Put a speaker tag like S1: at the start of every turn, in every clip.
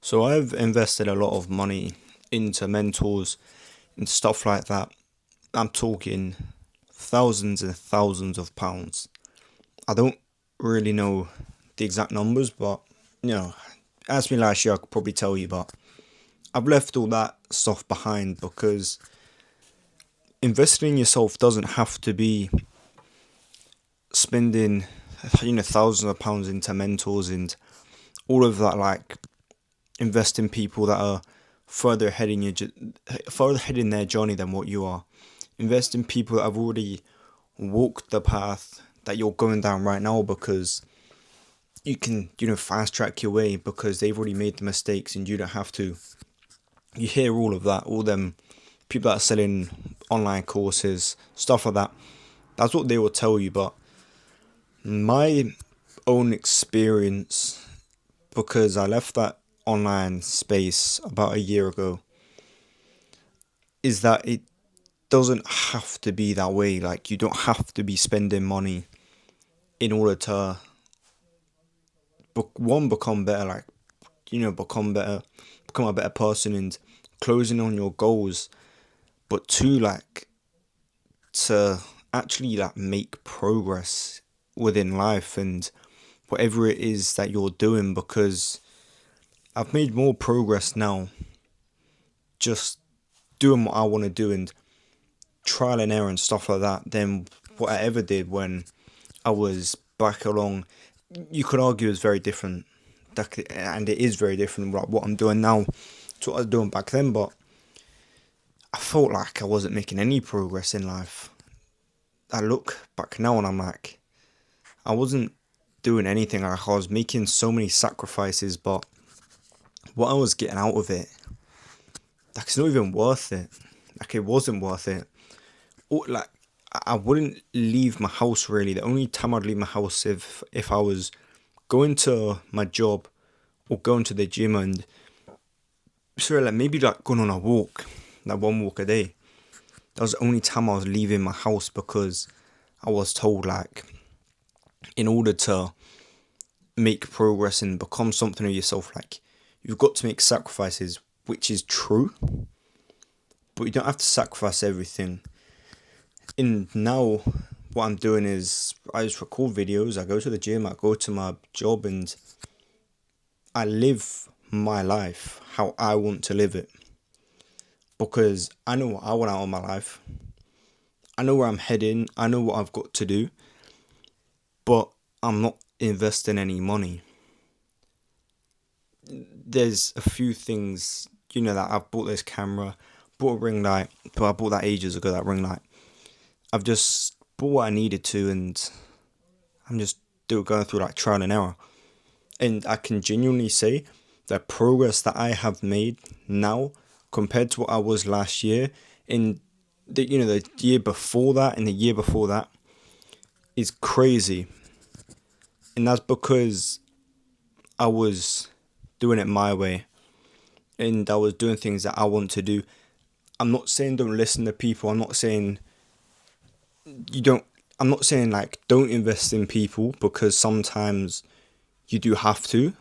S1: So I've invested a lot of money into mentors and stuff like that. I'm talking thousands and thousands of pounds. I don't really know the exact numbers, but you know, ask me last year, I could probably tell you, but I've left all that stuff behind because investing in yourself doesn't have to be spending thousands of pounds into mentors and all of that. Like, invest in people that are further ahead in their journey than what you are. Invest in people that have already walked the path that you're going down right now, because you can fast track your way because they've already made the mistakes and you don't have to. You hear all of that, all them people that are selling online courses, stuff like that. That's what they will tell you, but my own experience, because I left that online space about a year ago, is that it doesn't have to be that way. Like, you don't have to be spending money in order to become better, like, become a better person and closing on your goals, but two, like, to actually like make progress within life and whatever it is that you're doing, because I've made more progress now just doing what I want to do and trial and error and stuff like that than what I ever did when I was back along. You could argue it's very different, and it is very different what I'm doing now to what I was doing back then, but I felt like I wasn't making any progress in life. I look back now and I'm like, I wasn't doing anything. Like, I was making so many sacrifices, but what I was getting out of it, like, it's not even worth it. Like, it wasn't worth it. Or, like, I wouldn't leave my house really. The only time I'd leave my house if I was going to my job or going to the gym, and sorry, like, maybe like going on a walk, like one walk a day. That was the only time I was leaving my house, because I was told, like, in order to make progress and become something of yourself, like, you've got to make sacrifices, which is true, but you don't have to sacrifice everything. And now what I'm doing is I just record videos, I go to the gym, I go to my job, and I live my life how I want to live it, because I know what I want out of my life. I know where I'm heading, I know what I've got to do, but I'm not investing any money. There's a few things, that I've bought this camera, bought a ring light, but I bought that ages ago, that ring light. I've just bought what I needed to, and I'm just still going through like trial and error. And I can genuinely say the progress that I have made now compared to what I was last year, in the year before that and the year before that, is crazy. And that's because I was doing it my way and I was doing things that I want to do. I'm not saying don't listen to people. I'm not saying like don't invest in people, because sometimes you do have to,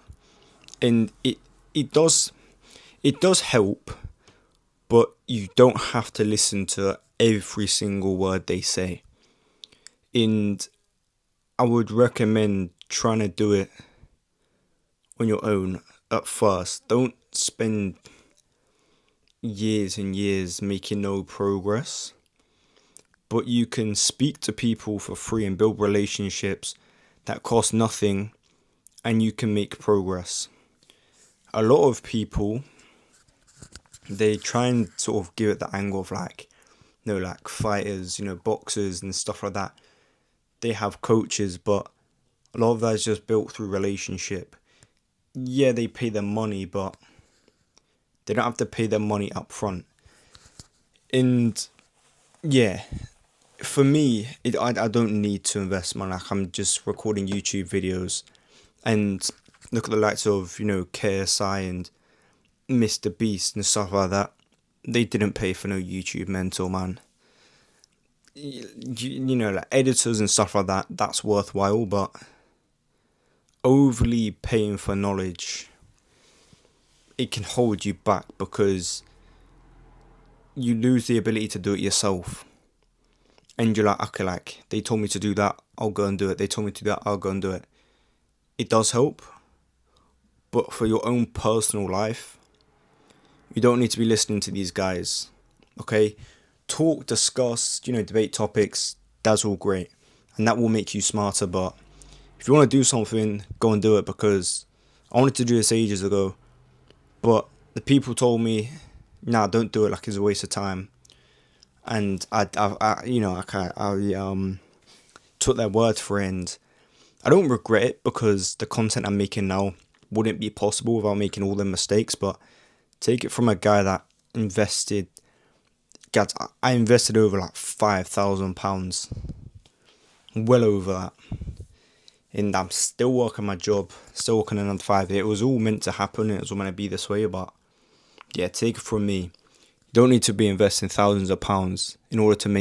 S1: and it does help, but you don't have to listen to every single word they say. And I would recommend trying to do it on your own at first. Don't spend years and years making no progress, but you can speak to people for free and build relationships that cost nothing, and you can make progress. A lot of people, they try and sort of give it the angle of like, like fighters, boxers and stuff like that. They have coaches, but a lot of that is just built through relationship. Yeah, they pay them money, but they don't have to pay them money up front. And yeah, for me, I don't need to invest money. Like, I'm just recording YouTube videos, and look at the likes of, KSI and Mr. Beast and stuff like that. They didn't pay for no YouTube mentor, man. Like editors and stuff like that, that's worthwhile, but overly paying for knowledge it can hold you back because you lose the ability to do it yourself. And you're like, okay, like, they told me to do that, I'll go and do it. They told me to do that, I'll go and do it. It does help. But for your own personal life, you don't need to be listening to these guys. Okay? Talk, discuss, debate topics. That's all great. And that will make you smarter. But if you want to do something, go and do it, because I wanted to do this ages ago. But the people told me, nah, don't do it, like, it's a waste of time. And I took their word for it, and I don't regret it, because the content I'm making now wouldn't be possible without making all them mistakes. But take it from a guy that invested, guys, I invested over like £5,000, well over that, and I'm still working my job, still working another 5 years. It was all meant to happen, it was all meant to be this way. But yeah, take it from me, you don't need to be investing thousands of pounds in order to make